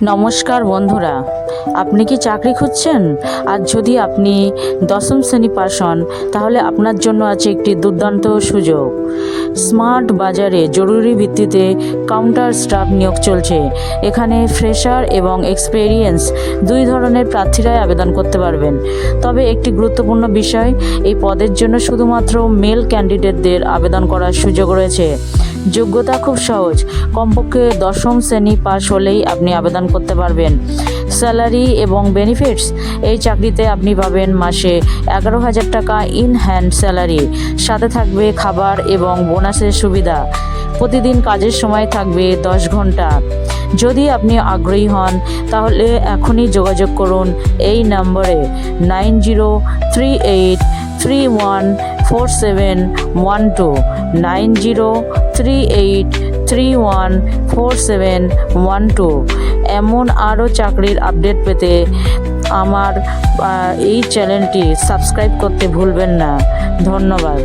নমস্কার বন্ধুরা, আপনি কি চাকরি খুঁজছেন? আর যদি আপনি দশম শ্রেণী পাস হন, তাহলে আপনার জন্য আছে একটি দুর্দান্ত সুযোগ। স্মার্ট বাজারে জরুরি ভিত্তিতে কাউন্টার স্টাফ নিয়োগ চলছে। এখানে ফ্রেশার এবং এক্সপেরিয়েন্স দুই ধরনের প্রার্থীরাই আবেদন করতে পারবেন। তবে একটি গুরুত্বপূর্ণ বিষয়, এই পদের জন্য শুধুমাত্র মেল ক্যান্ডিডেটদের আবেদন করার সুযোগ রয়েছে। যোগ্যতা খুব সহজ, কমপক্ষে দশম শ্রেণী পাস হলেই আপনি আবেদন করতে পারবেন। স্যালারি এবং বেনিফিটস, এই চাকরিতে আপনি পাবেন মাসে 11,000 টাকা ইন হ্যান্ড স্যালারি, সাথে থাকবে খাবার এবং বোনাসের সুবিধা। প্রতিদিন কাজের সময় থাকবে 10 ঘন্টা। যদি আপনি আগ্রহী হন তাহলে এখনই যোগাযোগ করুন এই নম্বরে 9038314712 9038314712। এমন আরও চাকরির আপডেট পেতে আমার এই চ্যানেলটি সাবস্ক্রাইব করতে ভুলবেন না। ধন্যবাদ।